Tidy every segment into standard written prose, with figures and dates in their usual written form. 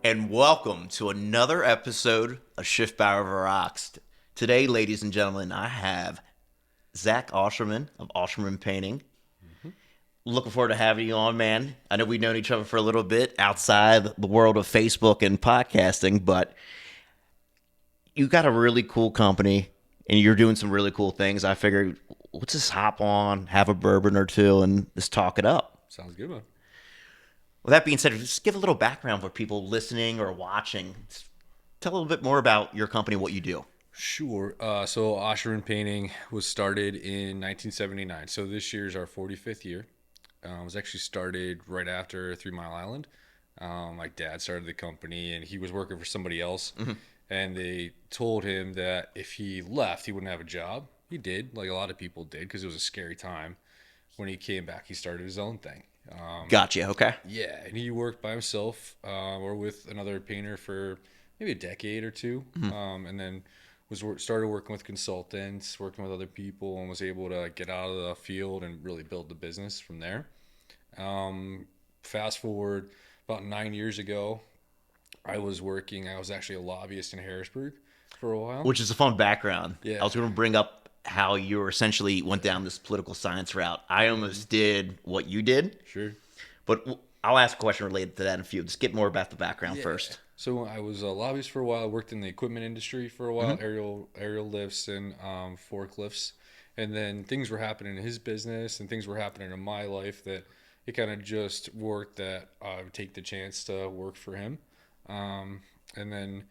and welcome to another episode of Shift Power Rocks. Today, ladies and gentlemen, I have Zach Osherman of Osherman Painting. Looking forward to having you on, man. I know we've known each other for a little bit outside the world of Facebook and podcasting, but you got a really cool company and you're doing some really cool things. I figured, let's just hop on, have a bourbon or two, and just talk it up. Sounds good, man. With that being said, just give a little background for people listening or watching. Tell a little bit more about your company, what you do. Sure. So Osherin Painting was started in 1979. So this year's our 45th year. It was actually started right after 3 Mile Island. My dad started the company, and he was working for somebody else. And they told him that if he left, he wouldn't have a job. He did, like a lot of people did, because it was a scary time. When he came back, he started his own thing. Gotcha. Okay. Yeah, and he worked by himself or with another painter for maybe a decade or two, and then started working with consultants, working with other people, and was able to get out of the field and really build the business from there. Fast forward about 9 years ago, I was actually a lobbyist in Harrisburg for a while. Which is a fun background. Yeah. I was going to bring up how you essentially went down this political science route. I almost did what you did, Sure. but I'll ask a question related to that in a few. Just get more about the background first. So I was a lobbyist for a while. I worked in the equipment industry for a while, aerial lifts and forklifts. And then things were happening in his business and things were happening in my life that it kind of just worked that I would take the chance to work for him. And then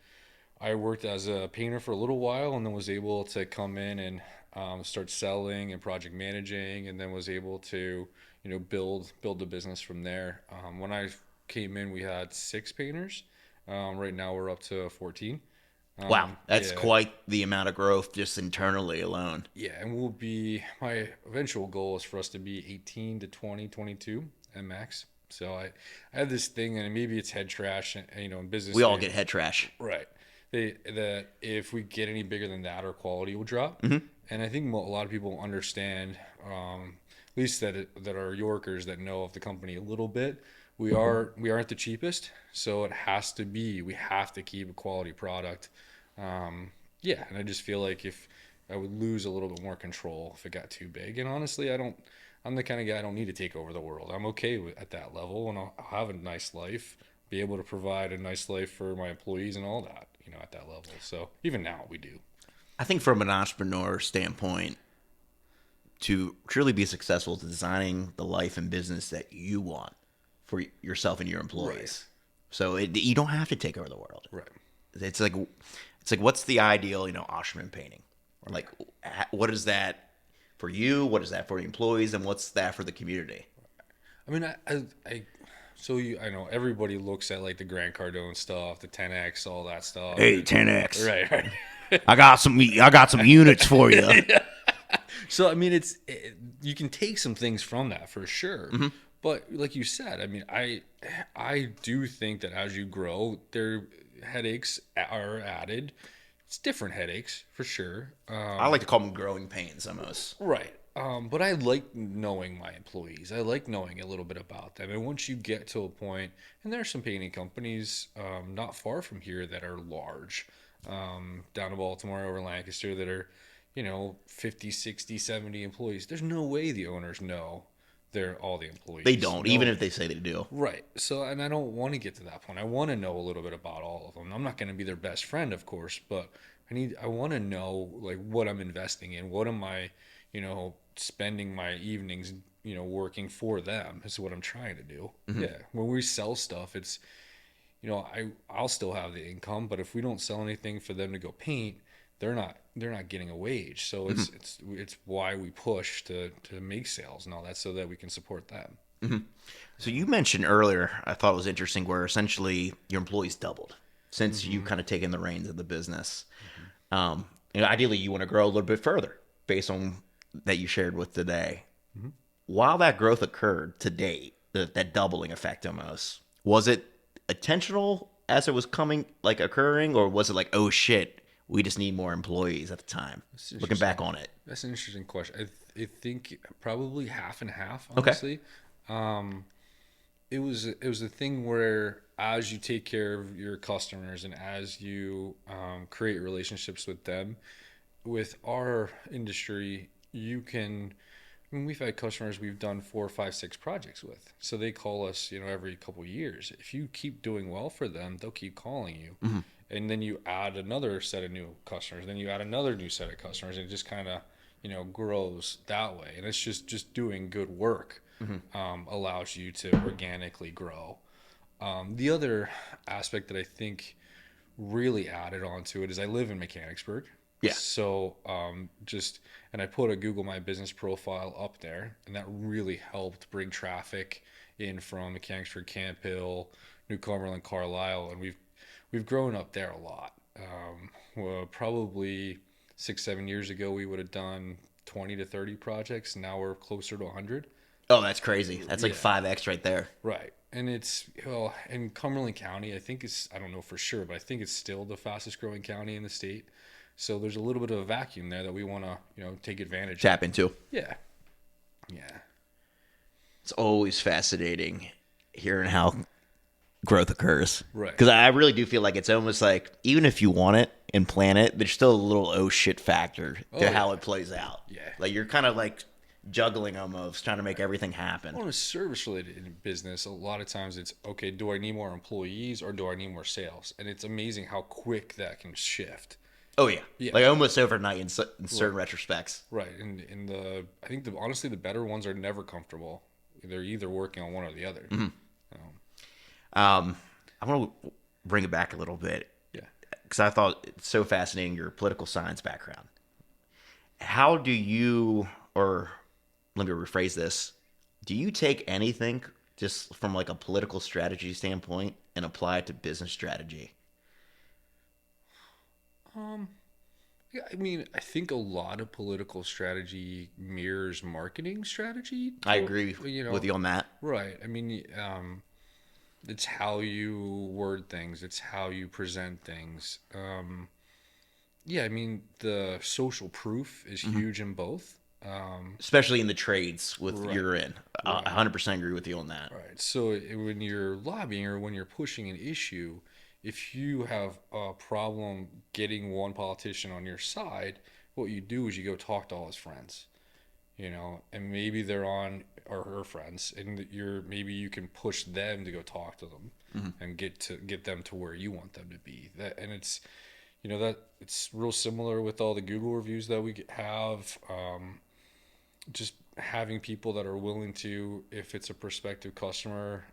I worked as a painter for a little while and then was able to come in and start selling and project managing, and then was able to, build the business from there. When I came in, we had 6 painters. Right now we're up to 14. Wow, that's Yeah. quite the amount of growth just internally alone. Yeah, and my eventual goal is for us to be 18 to 20, 22 at max. So I have this thing, and maybe it's head trash, and in business. We all get head trash. Right. That if we get any bigger than that, our quality will drop. And I think a lot of people understand, at least that are Yorkers that know of the company a little bit. We aren't the cheapest, so we have to keep a quality product. Yeah, and I just feel like if I would lose a little bit more control if it got too big. And honestly, I'm the kind of guy I don't need to take over the world. I'm okay at that level, and I'll have a nice life, be able to provide a nice life for my employees and all that, at that level. So even now we do. I think from an entrepreneur standpoint, to truly be successful is designing the life and business that you want for yourself and your employees. Right. So you don't have to take over the world. Right. It's like what's the ideal, Osherman painting? Or like, what is that for you? What is that for the employees? And what's that for the community? I mean, I know everybody looks at like the Grant Cardone stuff, the 10X, all that stuff. Hey, 10X. Right. I got some units for you. So I mean, you can take some things from that for sure. But like you said, I mean, I do think that as you grow, their headaches are added. It's different headaches for sure. I like to call them growing pains almost. Right. But I like knowing my employees. I like knowing a little bit about them. And once you get to a point, and there are some painting companies not far from here that are large, down in Baltimore, over Lancaster, that are, 50, 60, 70 employees. There's no way the owners know they're all the employees. They don't, No. even if they say they do. Right. So, and I don't want to get to that point. I want to know a little bit about all of them. I'm not going to be their best friend, of course, but I want to know like what I'm investing in. What am I, spending my evenings, working for them is what I'm trying to do. Yeah. When we sell stuff, it's, I'll still have the income, but if we don't sell anything for them to go paint, they're not getting a wage. So it's why we push to make sales and all that so that we can support them. So you mentioned earlier, I thought it was interesting, where essentially your employees doubled since you kind of taken the reins of the business. Ideally, you want to grow a little bit further based on that you shared with today. While that growth occurred to date, that doubling effect almost, was it intentional as it was occurring, or was it like, oh shit, we just need more employees at the time? Looking back on it. That's an interesting question. I think probably half and half, Okay. honestly. It was a thing where as you take care of your customers and as you create relationships with them, with our industry, you can. I mean, we've had customers we've done 4, 5, 6 projects with, so they call us, every couple of years. If you keep doing well for them, they'll keep calling you, and then you add another set of new customers, then you add another new set of customers, and it just kind of, grows that way. And it's just doing good work allows you to organically grow. The other aspect that I think really added onto it is I live in Mechanicsburg. Yeah. So and I put a Google My Business profile up there, and that really helped bring traffic in from Mechanicsburg, Camp Hill, New Cumberland, Carlisle, and we've grown up there a lot. Well, probably 6, 7 years ago, we would have done 20 to 30 projects. Now we're closer to 100. Oh, that's crazy. That's like Yeah. 5x right there. Right. And it's, in Cumberland County, I think I don't know for sure, but I think it's still the fastest growing county in the state. So there's a little bit of a vacuum there that we want to, take advantage of. Tap into. Yeah. Yeah. It's always fascinating hearing how growth occurs. Right. Because I really do feel like it's almost like, even if you want it and plan it, there's still a little oh shit factor to how it plays out. Yeah. Like you're kind of like juggling almost, trying to make everything happen. Well, in a service-related business, a lot of times it's, okay, do I need more employees or do I need more sales? And it's amazing how quick that can shift. Oh yeah. Yeah. Like almost overnight in certain retrospects. Right. And I think honestly, the better ones are never comfortable. They're either working on one or the other. I want to bring it back a little bit. Yeah. Because I thought it's so fascinating, your political science background. How do you, or let me rephrase this, do you take anything just from like a political strategy standpoint and apply it to business strategy? Yeah, I mean, I think a lot of political strategy mirrors marketing strategy. I agree with you on that. Right. I mean, it's how you word things. It's how you present things. Yeah, I mean, the social proof is huge in both. Especially in the trades with Right. you're in. I 100% agree with you on that. Right. So when you're lobbying or when you're pushing an issue, if you have a problem getting one politician on your side, what you do is you go talk to all his friends, and maybe they're on or her friends, and maybe you can push them to go talk to them and get them to where you want them to be. And it's, that it's real similar with all the Google reviews that we have. Just having people that are willing to, if it's a prospective customer,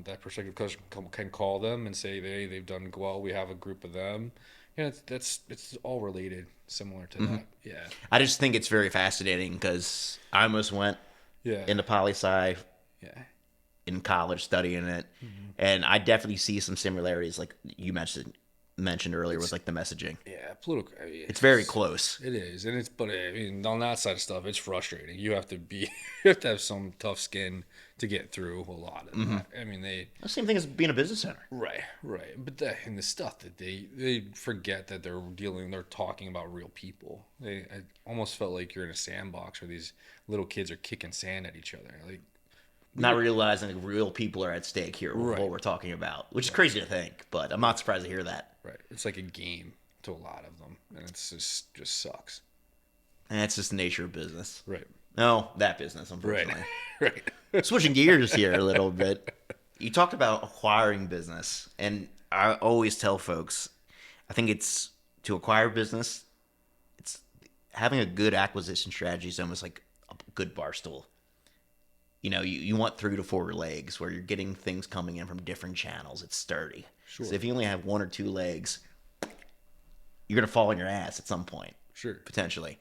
that prospective customer can call them and say they've done well. We have a group of them. It's all related, similar to that. Yeah. I just think it's very fascinating because I almost went Yeah. into poli-sci Yeah. in college studying it, and I definitely see some similarities, like you mentioned earlier, with like the messaging. Yeah. Political. I mean, It's very close. It is, but I mean, on that side of stuff, it's frustrating. You have to have some tough skin to get through a lot of that. I mean, The same thing as being a business owner. right, but and the stuff that they forget that they're talking about real people. I almost felt like you're in a sandbox where these little kids are kicking sand at each other. Like, Not realizing real people are at stake here with Right. what we're talking about, which is crazy to think, but I'm not surprised to hear that. right, it's like a game to a lot of them, and it's just sucks. And that's just the nature of business. Right, No, that business, right, unfortunately. right. Switching gears here a little bit. You talked about acquiring business, and I always tell folks, I think it's to acquire business, it's having a good acquisition strategy is almost like a good bar stool. You want 3 to 4 legs where you're getting things coming in from different channels. It's sturdy. Sure. So if you only have 1 or 2 legs, you're going to fall on your ass at some point, Sure. potentially.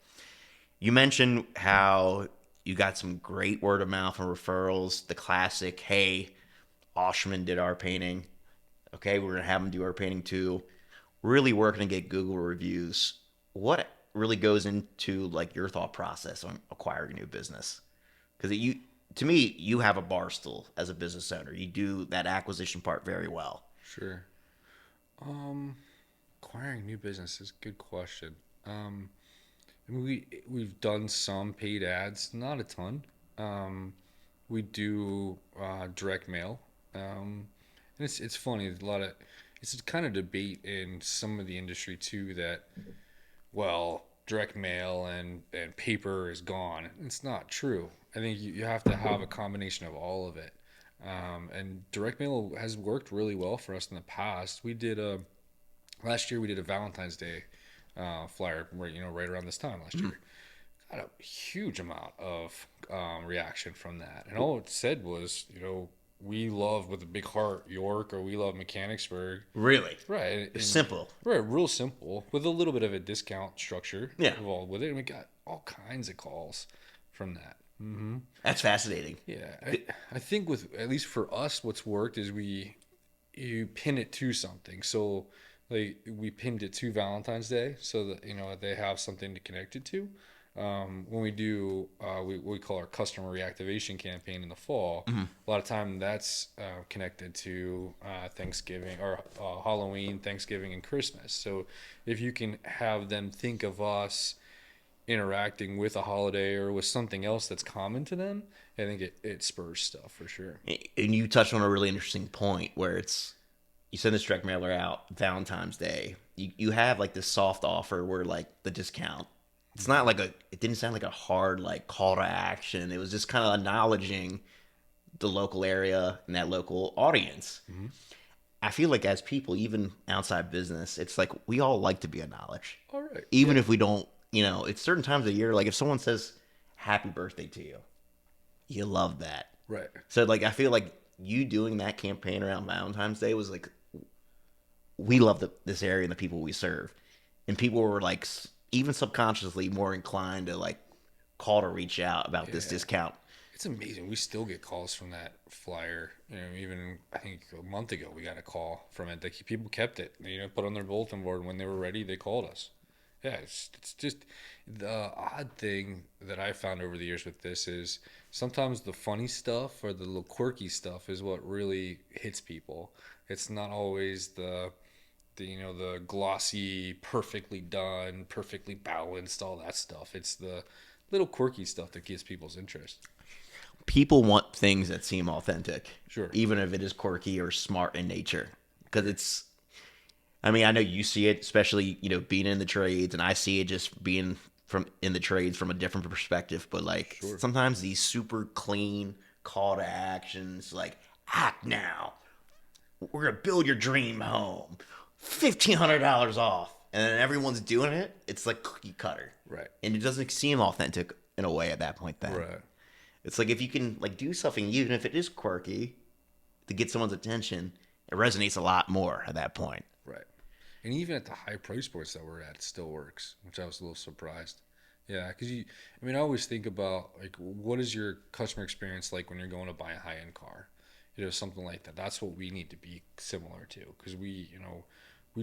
You mentioned how you got some great word of mouth and referrals. The classic, hey, Oshman did our painting. Okay, we're going to have him do our painting too. Really working to get Google reviews. What really goes into like your thought process on acquiring a new business? Because to me, you have a bar stool as a business owner. You do that acquisition part very well. Sure. Acquiring new businesses, good question. I mean, we've done some paid ads, not a ton. We do direct mail, And it's funny. There's a lot of it's a kind of debate in some of the industry too that well, direct mail and paper is gone. It's not true. I think you have to have a combination of all of it. And direct mail has worked really well for us in the past. We did last year we did a Valentine's Day flyer right right around this time last year. Got a huge amount of reaction from that, and all it said was we love with a big heart York, or we love Mechanicsburg. Really? Right. It's simple. Right, real simple with a little bit of a discount structure Yeah. involved with it, and we got all kinds of calls from that. That's fascinating. Yeah, I think with at least for us, what's worked is you pin it to something. So like we pinned it to Valentine's Day, so that they have something to connect it to. When we do we call our customer reactivation campaign in the fall, a lot of time that's connected to Thanksgiving or Halloween, Thanksgiving, and Christmas. So if you can have them think of us interacting with a holiday or with something else that's common to them, I think it spurs stuff for sure. And you touched on a really interesting point where you send this direct mailer out Valentine's Day. You have like this soft offer where like the discount. It's not like it didn't sound like a hard like call to action. It was just kind of acknowledging the local area and that local audience. I feel like as people, even outside business, it's like we all like to be acknowledged. All right. Even if we don't, it's certain times of the year, like if someone says happy birthday to you, you love that. Right. So like I feel like you doing that campaign around Valentine's Day was like, we love this area and the people we serve. And people were like, even subconsciously more inclined to like call to reach out about this discount. It's amazing. We still get calls from that flyer. Even I think a month ago we got a call from it. People kept it. Put on their bulletin board. When they were ready, they called us. Yeah, it's just the odd thing that I found over the years with this is sometimes the funny stuff or the little quirky stuff is what really hits people. It's not always the glossy, perfectly done, perfectly balanced, all that stuff. It's the little quirky stuff that gets people's interest. People want things that seem authentic. Sure. Even if it is quirky or smart in nature. Because I know you see it, especially, being in the trades, and I see it just being in the trades from a different perspective. But like sometimes these super clean call to actions, like act now. We're going to build your dream home. $1,500 off, and then everyone's doing it. It's like cookie cutter, Right? And it doesn't seem authentic in a way at that point. Then, Right. It's like if you can like do something, even if it is quirky, to get someone's attention, it resonates a lot more at that point. Right. And even at the high price points that we're at, it still works, which I was a little surprised. Yeah, because I always think about like, what is your customer experience like when you're going to buy a high-end car? Something like that. That's what we need to be similar to, because we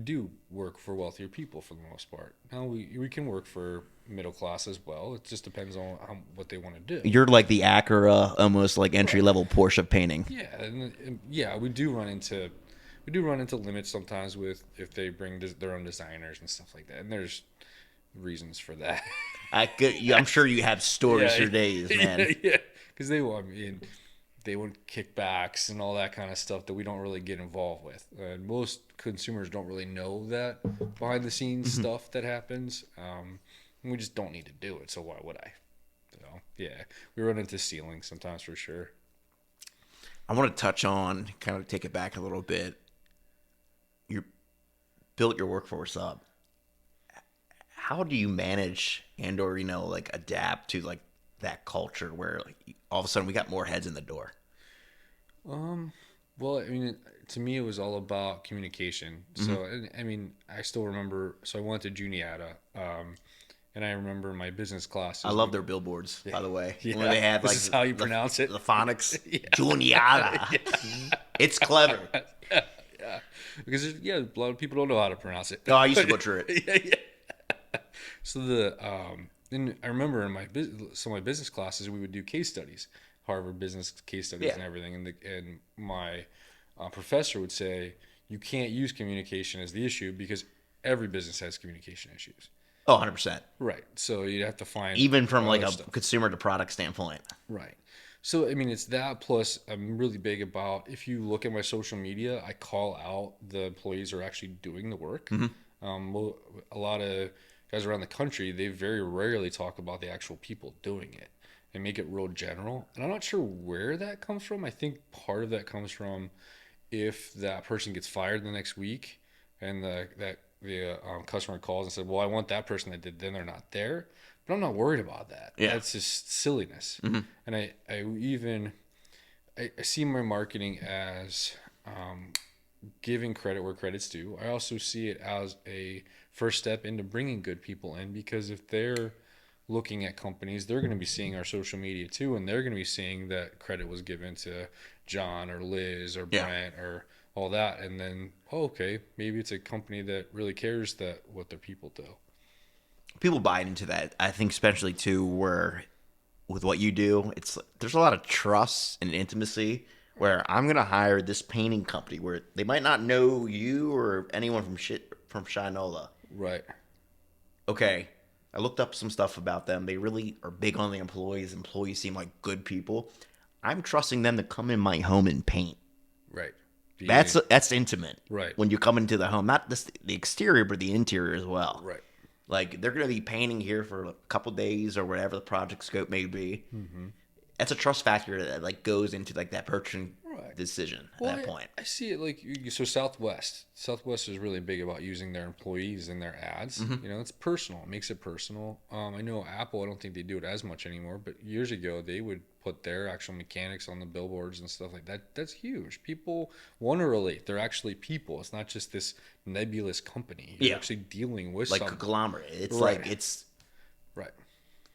do work for wealthier people for the most part. Now we can work for middle class as well. It just depends on what they want to do. You're like the Acura, almost like entry level Porsche painting. Yeah, and we do run into limits sometimes with if they bring their own designers and stuff like that, and there's reasons for that. I'm sure you have stories for days, man. Yeah, because they want kickbacks and all that kind of stuff that we don't really get involved with. And most consumers don't really know that behind the scenes stuff that happens. We just don't need to do it. So why would I? Yeah, we run into ceilings sometimes for sure. I want to touch on, kind of take it back a little bit. You built your workforce up. How do you manage and or like adapt to like that culture where like all of a sudden we got more heads in the door? Well, to me, it was all about communication. So, I still remember. So I went to Juniata, and I remember my business classes. I love their billboards, by the way. Yeah. When they had This like is how you pronounce it. The phonics, Juniata. It's clever. Yeah, because a lot of people don't know how to pronounce it. No, I used to butcher it. Yeah. So and I remember in my business classes we would do case studies, Harvard business case studies and everything, and my professor would say you can't use communication as the issue because every business has communication issues. Oh, 100%. Right. So you'd have to find even from like a stuff. consumer to product standpoint. Right. So I mean, it's that plus I'm really big about if you look at my social media, I call out the employees who are actually doing the work. A lot of guys around the country, they very rarely talk about the actual people doing it and make it real general. And I'm not sure where that comes from. I think part of that comes from if that person gets fired the next week and the customer calls and said, "Well, I want that person that did," then they're not there. But I'm not worried about that. Yeah. That's just silliness. And I see my marketing as giving credit where credit's due. I also see it as a first step into bringing good people in, because if they're looking at companies, they're going to be seeing our social media too, and they're going to be seeing that credit was given to John or Liz or Brent or all that, and then okay, maybe it's a company that really cares that what their people do. People buy into that. I think especially too where with what you do, there's a lot of trust and intimacy where I'm going to hire this painting company where they might not know you or anyone from Shinola. Right. Okay, I looked up some stuff about them. They really are big on the employees. Employees seem like good people. I'm trusting them to come in my home and paint. Right. That's intimate. Right. When you come into the home, not just the exterior, but the interior as well. Right. Like they're going to be painting here for a couple days or whatever the project scope may be. That's a trust factor that like goes into like that purchasing decision at that point. I see it like so. Southwest is really big about using their employees in their ads. You know, it's personal. It makes it personal. I know Apple. I don't think they do it as much anymore, but years ago they would put their actual mechanics on the billboards and stuff like that. That's huge. People want to relate. They're actually people. It's not just this nebulous company. You're actually dealing with like something. a conglomerate. It's Right. like it's Right.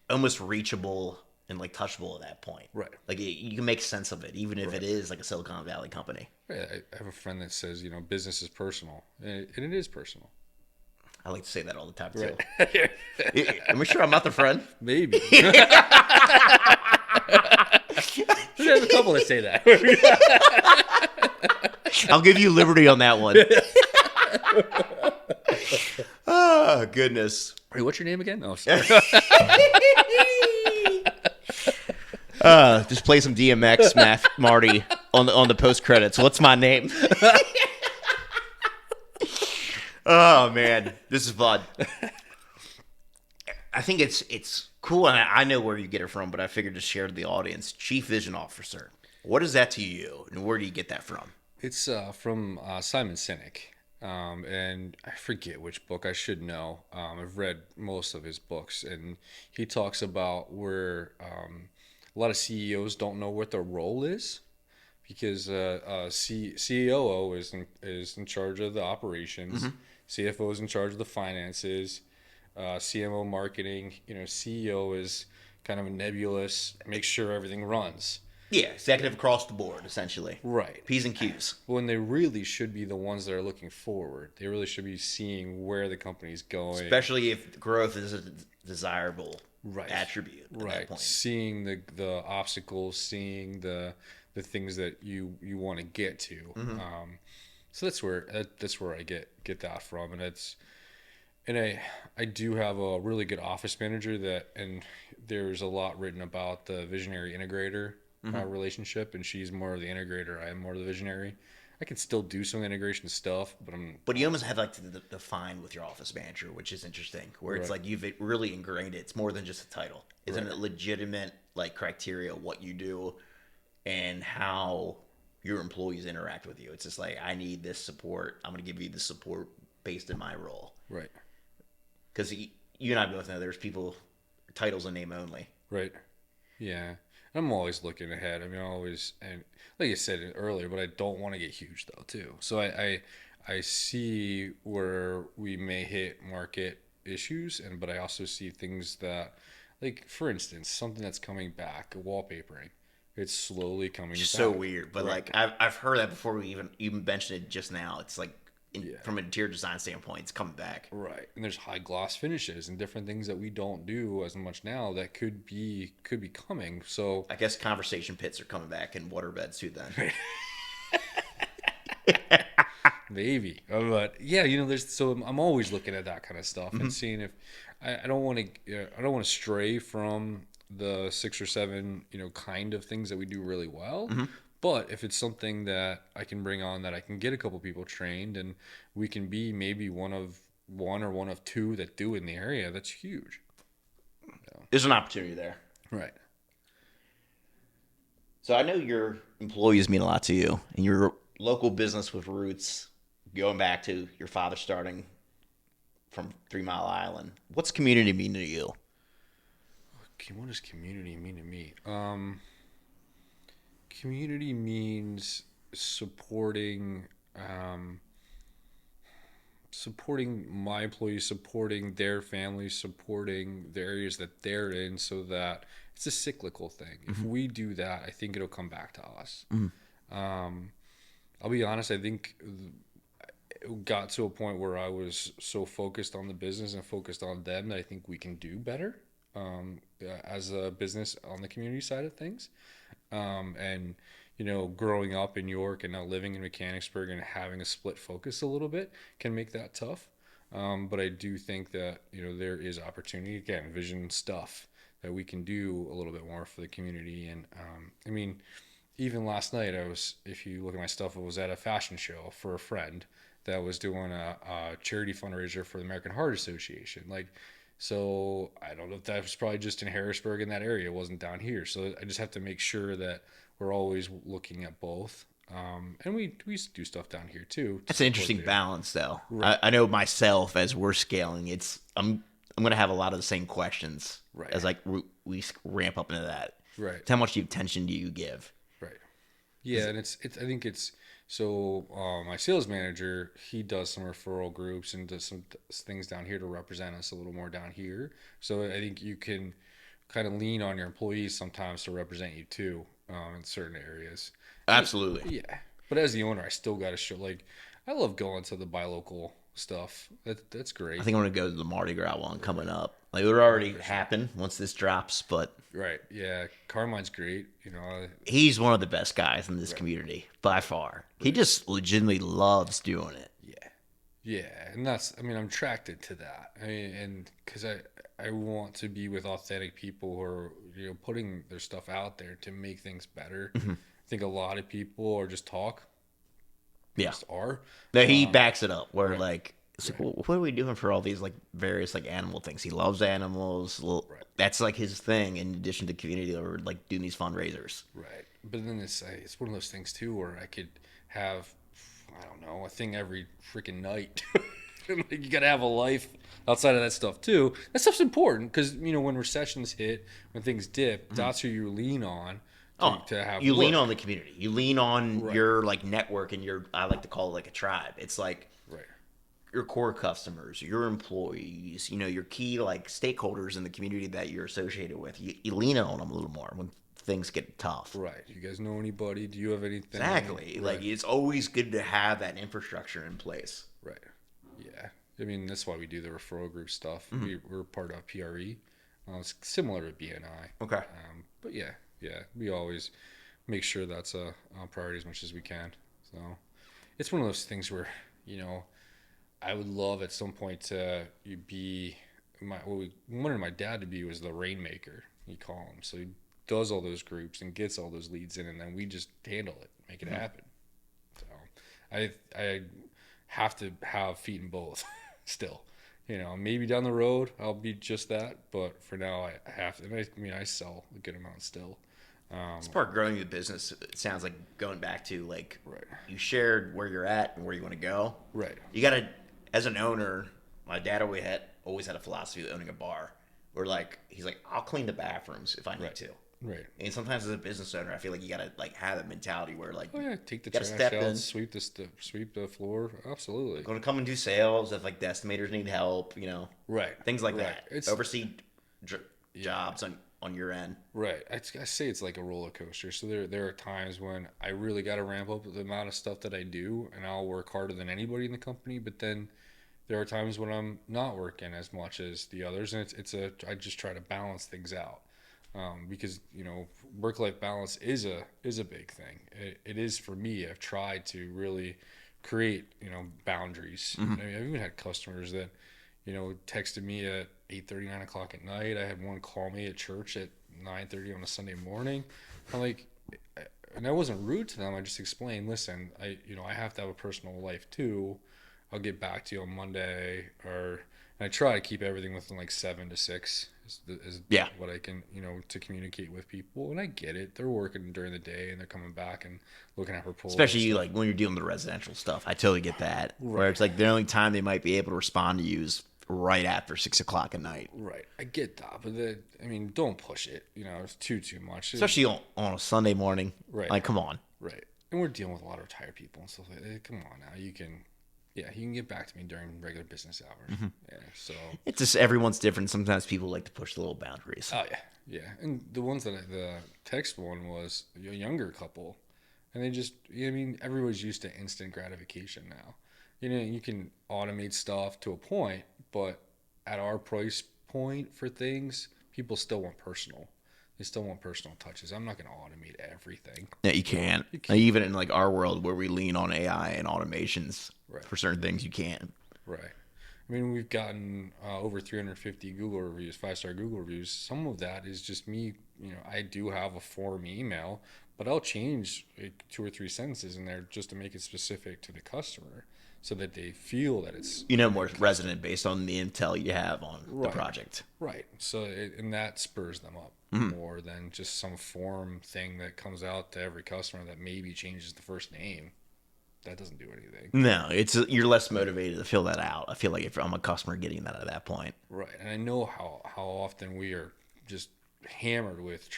almost reachable and like touchable at that point. Right. Like you can make sense of it, even if it is like a Silicon Valley company. Right. I have a friend that says, business is personal, and it is personal. I like to say that all the time too. Right. Am I sure I'm not the friend? Maybe. There's a couple that say that. I'll give you liberty on that one. Oh, goodness. Wait, what's your name again? Oh, sorry. Just play some DMX, Marty, on the post credits. What's my name? Oh man, this is fun. I think it's cool, and I know where you get it from, but I figured to share to the audience. Chief Vision Officer. What is that to you, and where do you get that from? It's from Simon Sinek, and I forget which book. I should know. I've read most of his books, and he talks about where a lot of CEOs don't know what their role is, because COO is in charge of the operations, CFO is in charge of the finances, CMO marketing. CEO is kind of a nebulous, make sure everything runs. Yeah, executive across the board, essentially. Right. P's and Q's. When they really should be the ones that are looking forward. They really should be seeing where the company's going. Especially if growth is a desirable attribute at that point. Seeing the obstacles, seeing the things that you want to get to. So that's where I get that from, and I do have a really good office manager and there's a lot written about the visionary integrator relationship, and she's more of the integrator. I am more of the visionary. I can still do some integration stuff, but you almost have like to define with your office manager, which is interesting. Where it's like you've really ingrained it. It's more than just a title. Isn't it legitimate like criteria what you do and how your employees interact with you? It's just like, I need this support. I'm going to give you the support based in my role. Right. Because you and I both know there's people, titles and name only. Right. Yeah. I'm always looking ahead. I mean, and like I said earlier, but I don't want to get huge though too. So I see where we may hit market issues, but I also see things that, like for instance, something that's coming back, wallpapering. It's slowly coming back. So weird, but like I've heard that before we even mentioned it just now. It's like from an interior design standpoint, it's coming back. Right, and there's high gloss finishes and different things that we don't do as much now that could be coming. So I guess conversation pits are coming back and water beds too. Then maybe, but yeah, I'm always looking at that kind of stuff and seeing if I don't want to stray from the 6 or 7, kind of things that we do really well. But if it's something that I can bring on that I can get a couple people trained and we can be maybe one or one of two that do in the area, that's huge. There's an opportunity there. Right. So I know your employees mean a lot to you, and your local business with roots going back to your father starting from 3 Mile Island. What's community mean to you? Okay, what does community mean to me? Community means supporting supporting my employees, supporting their families, supporting the areas that they're in, so that it's a cyclical thing. If we do that, I think it'll come back to us. I'll be honest, I think it got to a point where I was so focused on the business and focused on them that I think we can do better as a business on the community side of things. And growing up in York and now living in Mechanicsburg and having a split focus a little bit can make that tough. But I do think that there is opportunity, again, vision stuff that we can do a little bit more for the community. And I mean, even last night if you look at my stuff, I was at a fashion show for a friend that was doing a charity fundraiser for the American Heart Association. So I don't know if that was probably just in Harrisburg in that area. It wasn't down here. So I just have to make sure that we're always looking at both. And we do stuff down here too. That's an interesting balance, though. Right. I know myself as we're scaling. I'm going to have a lot of the same questions as we ramp up into that. Right. How much attention do you give? Right. Yeah, and it's I think it's so my sales manager, he does some referral groups and does some things down here to represent us a little more down here. So I think you can kind of lean on your employees sometimes to represent you too in certain areas. Absolutely. Yeah, but as the owner, I still got to show I love going to the buy local stuff. That's great. I think I'm going to go to the Mardi Gras one coming up. It would already happen once this drops, but right, yeah, Carmine's great. he's one of the best guys in this community by far. He just legitimately loves doing it. Yeah, and I'm attracted to that. And because I want to be with authentic people who are putting their stuff out there to make things better. I think a lot of people are just talk. Yeah, just are. No, he backs it up. Where it's like, well, what are we doing for all these various animal things? He loves animals. Well, that's his thing. In addition to community, or doing these fundraisers. Right, but then it's one of those things too where I could have, I don't know, a thing every freaking night. You gotta have a life outside of that stuff too. That stuff's important because when recessions hit, when things dip, that's who you lean on. To have you work. lean on the community. You lean on your network and I like to call it a tribe. It's your core customers, your employees, your key stakeholders in the community that you're associated with. You lean on them a little more when things get tough. Right. You guys know anybody? Do you have anything? Exactly. Right. It's always good to have that infrastructure in place. Right. Yeah. That's why we do the referral group stuff. We're part of PRE. It's similar to BNI. Okay. But yeah, we always make sure that's a priority as much as we can. So it's one of those things where I would love at some point to be what we wanted my dad to be was the rainmaker. You call him, so he does all those groups and gets all those leads in, and then we just handle it, make it happen. So I have to have feet in both still. Maybe down the road I'll be just that, but for now I have to. And I sell a good amount still. It's part of growing the business. It sounds like going back to you shared where you're at and where you want to go. Right. You got to, as an owner, my dad always had a philosophy of owning a bar where he's like, I'll clean the bathrooms if I need to. Right. And sometimes as a business owner, I feel like you got to have that mentality where take the trash out, sweep the floor. Absolutely. Going to come and do sales if the estimators need help, Right. Things like that. Oversee jobs on your end. Right. I say it's like a roller coaster. So there are times when I really got to ramp up the amount of stuff that I do, and I'll work harder than anybody in the company. But then there are times when I'm not working as much as the others, and I just try to balance things out. Because work-life balance is a big thing. It is for me. I've tried to really create boundaries. I've even had customers that texted me at 8:30, 9 o'clock at night. I had one call me at church at 9:30 on a Sunday morning. I'm like, and I wasn't rude to them. I just explained, listen, I have to have a personal life too. I'll get back to you on Monday, and I try to keep everything within like 7 to 6 is Yeah. what I can, to communicate with people. And I get it. They're working during the day and they're coming back and looking at proposals. Especially like when you're dealing with residential stuff. I totally get that. Where it's like the only time they might be able to respond to you is right after 6 o'clock at night. Right. I get that. But don't push it. It's too much. Especially on a Sunday morning. Right. Like, come on. Right. And we're dealing with a lot of retired people and stuff like that. Come on now. You can get back to me during regular business hours. Mm-hmm. Yeah. So It's just everyone's different. Sometimes people like to push the little boundaries. oh yeah. Yeah. And the ones the text one was a younger couple. And they just everybody's used to instant gratification now. You can automate stuff to a point, but at our price point for things, people still want personal. They still want personal touches. I'm not going to automate everything. Yeah, you can't. Like, even in like our world where we lean on AI and automations for certain things, you can't. Right. We've gotten over 350 Google reviews, 5-star Google reviews. Some of that is just me. I do have a form email, but I'll change like 2 or 3 sentences in there just to make it specific to the customer, so that they feel that it's more resonant based on the intel you have on the project. Right. So and that spurs them up more than just some form thing that comes out to every customer that maybe changes the first name. That doesn't do anything. No, you're less motivated to fill that out. I feel like if I'm a customer getting that at that point. Right. And I know how often we are just hammered with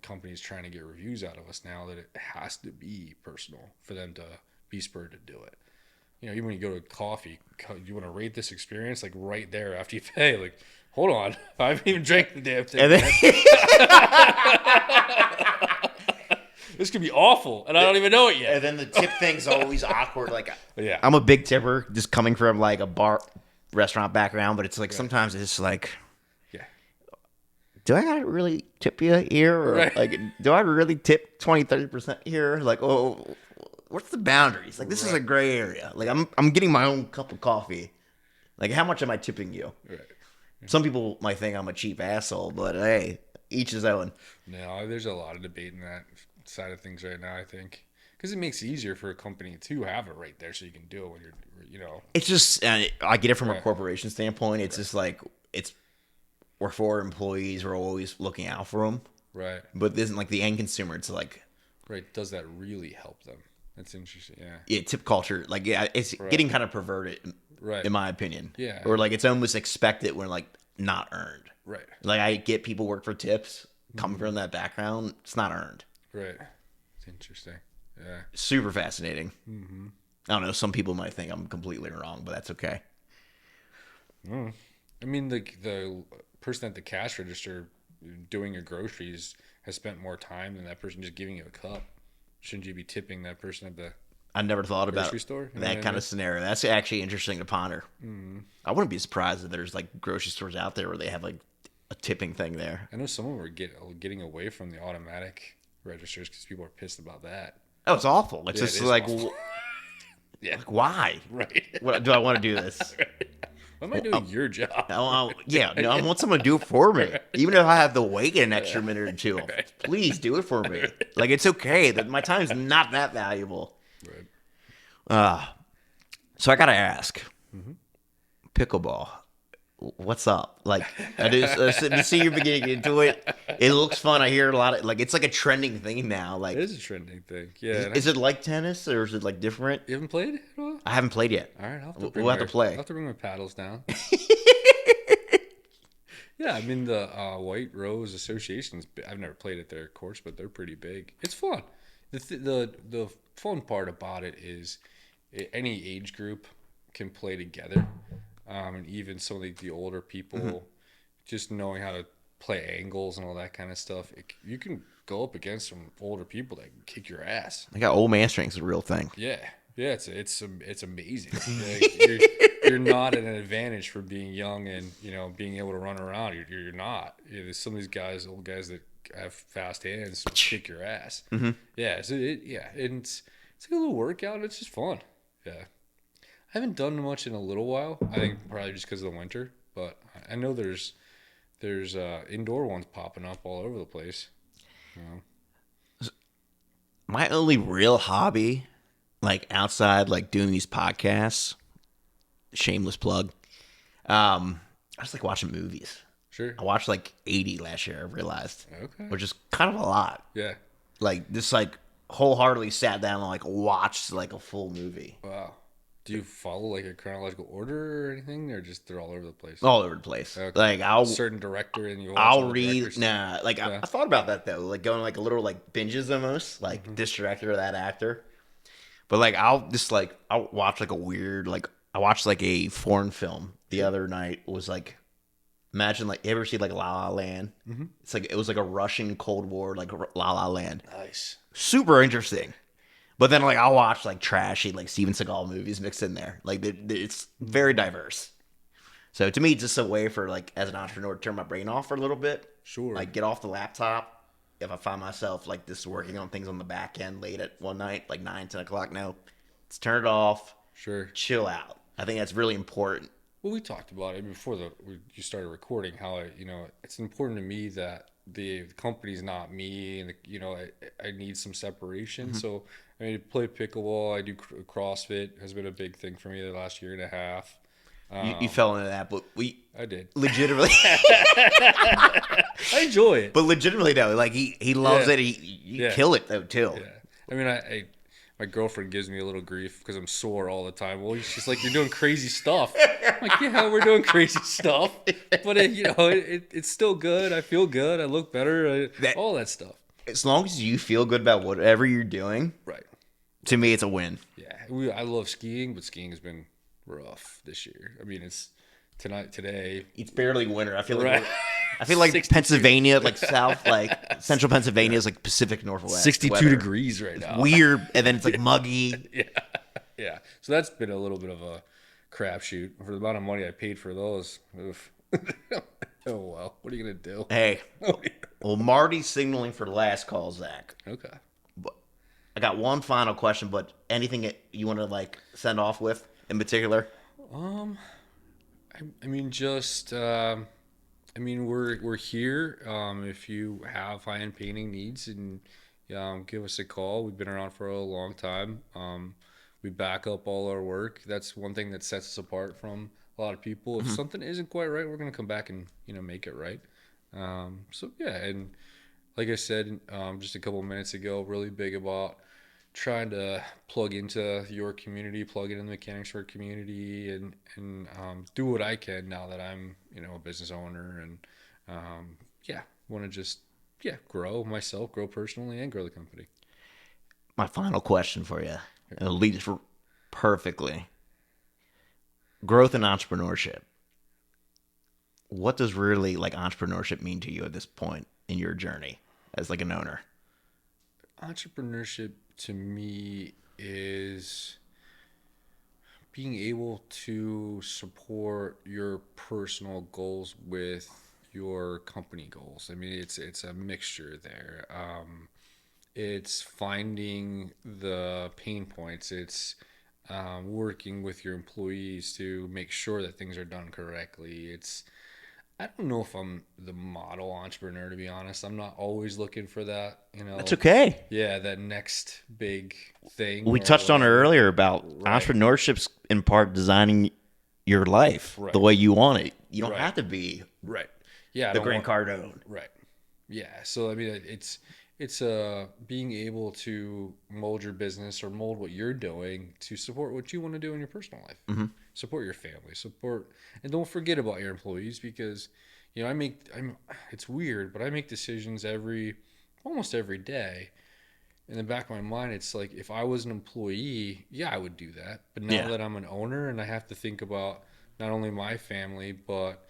companies trying to get reviews out of us now, that it has to be personal for them to be spurred to do it. Even when you go to coffee, you want to rate this experience, like right there after you pay, like, hold on, I haven't even drank the damn thing. And then this could be awful, and I don't even know it yet. And then the tip thing's always awkward. Like, yeah, I'm a big tipper, just coming from like a restaurant background, but it's like sometimes it's like, do I gotta really tip you here, or like, do I really tip 20-30% here? Like, what's the boundaries? Like, this is a gray area. Like, I'm getting my own cup of coffee. Like, how much am I tipping you? Right. Some people might think I'm a cheap asshole, but hey, each his own. No, there's a lot of debate in that side of things right now, I think, because it makes it easier for a company to have it right there, so you can do it when you're. It's just, I get it from a corporation standpoint. It's just like we're for employees. We're always looking out for them. Right. But this isn't like the end consumer. It's like. Right. Does that really help them? That's interesting. Yeah. Yeah, tip culture, like, it's getting kind of perverted, in my opinion. Yeah. Or like it's almost expected when like not earned. Right. Like, I get people work for tips, coming from that background. It's not earned. Right. It's interesting. Yeah. Super fascinating. I don't know. Some people might think I'm completely wrong, but that's okay. The person at the cash register doing your groceries has spent more time than that person just giving you a cup. Shouldn't you be tipping that person at the I never thought about grocery store? that kind of scenario. That's actually interesting to ponder. I wouldn't be surprised if there's like grocery stores out there where they have like a tipping thing there. I know some of them are getting away from the automatic registers because people are pissed about that. Oh, it's awful. It's just like, yeah, like, why? Right. What do I want to do this? Why am I doing your job? I want someone to do it for me. Even if I have to wait an extra minute or two, please do it for me. Like, it's okay. That my time's not that valuable. Right. So I gotta ask, pickleball, what's up? Like, I just see you beginning into it. It looks fun. I hear a lot of like, it's like a trending thing now. Like, It is a trending thing. Yeah. is it like tennis or is it like different? You haven't played it at all? I haven't played yet. All right, We'll have to play. I'll have to bring my paddles down. Yeah, I'm in the White Rose Associations. I've never played at their course, but they're pretty big. It's fun. The fun part about it is any age group can play together, and even some of the older people, just knowing how to play angles and all that kind of stuff. You can go up against some older people that can kick your ass. I got old man strength is a real thing. Yeah, it's amazing. You're not at an advantage for being young and being able to run around. You're not. There's some of these old guys that have fast hands, kick your ass. Yeah, so it's like a little workout. It's just fun. Yeah, I haven't done much in a little while. I think probably just because of the winter, but I know there's there's indoor ones popping up all over the place. You know? My only real hobby, like outside, like doing these podcasts, shameless plug. I just like watching movies. Sure. I watched like 80 last year. I realized, Okay. which is kind of a lot. Yeah. Like just like wholeheartedly sat down and like watched like a full movie, Wow. Do you follow like a chronological order or anything, or just they're all over the place? all over the place. Okay. Like Certain director and you watch all I'll the read. directors? Nah, like Yeah. I thought about that though. Like going like a little like binges almost. Like this director or that actor. But like I'll watch like a weird like I watched like a foreign film the other night. It was like imagine like you ever see like La La Land? It's like it was like a Russian Cold War like La La Land. Nice. Super interesting. But then like I'll watch like trashy like Steven Seagal movies mixed in there. Like it's very diverse. So to me, it's just a way for like as an entrepreneur to turn my brain off for a little bit. Sure. Like get off the laptop. If I find myself like this working on things on the back end late at one night, like 9, 10 o'clock, no, let's turn it off, Sure. chill out. I think that's really important. Well, we talked about it before you started recording. How it's important to me that the company's not me, and I need some separation. So I mean, play pickleball. I do CrossFit. Has been a big thing for me the last year and a half. You fell into that, but we I did. legitimately, I enjoy it. but legitimately though, like he loves Yeah. it. You Yeah. kill it though too. Yeah. I mean, I my girlfriend gives me a little grief because I'm sore all the time. Well, she's like, "You're doing crazy stuff." I'm like, "Yeah, we're doing crazy stuff, but it's still good. I feel good. I look better. All that stuff." As long as you feel good about whatever you're doing, Right. to me, it's a win. Yeah. I love skiing, but skiing has been rough this year. I mean, it's today. It's barely winter. I feel like Right. I feel like 62. Pennsylvania, like south, like central Pennsylvania is like Pacific Northwest. 62 weather. degrees right now. Weird, and then it's like muggy. Yeah. So that's been a little bit of a crapshoot for the amount of money I paid for those. Oof. Oh well. What are you gonna do? Hey, well, Marty's signaling for the last call, Zach. Okay. But I got one final question, but anything that you want to like send off with in particular? I mean, just we're here. If you have high-end painting needs, and give us a call. We've been around for a long time. We back up all our work. That's one thing that sets us apart from a lot of people. If something isn't quite right, we're gonna come back and make it right. So yeah, and like I said just a couple minutes ago, really big about trying to plug into your community, plug into the Mechanics Work community, and do what I can now that I'm a business owner, and want to just grow myself, grow personally, and grow the company. My final question for you. It'll lead us perfectly. Growth and entrepreneurship. What does really like entrepreneurship mean to you at this point in your journey as like an owner? Entrepreneurship to me is being able to support your personal goals with your company goals. I mean, it's a mixture there. It's finding the pain points. It's working with your employees to make sure that things are done correctly. I don't know if I'm the model entrepreneur, to be honest. I'm not always looking for that, That's okay. Yeah, that next big thing. We or touched on it whatever. earlier about entrepreneurship's in part designing your life the way you want it. You don't have to be Right. Yeah. I the don't Grant Cardone. Right. Yeah. So I mean, it's being able to mold your business or mold what you're doing to support what you want to do in your personal life. Support your family. And don't forget about your employees, because it's weird, but I make decisions almost every day. In the back of my mind, it's like, if I was an employee, I would do that. But now that I'm an owner and I have to think about not only my family, but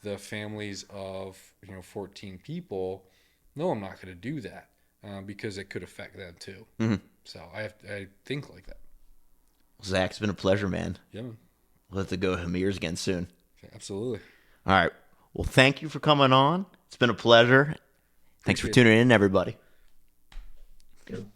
the families of 14 people, no, I'm not going to do that because it could affect them too. So I think like that. Zach, it's been a pleasure, man. Yeah, man. We'll have to go Hamirs again soon. Absolutely. All right. Well, thank you for coming on. It's been a pleasure. Thanks for tuning in, everybody. Good.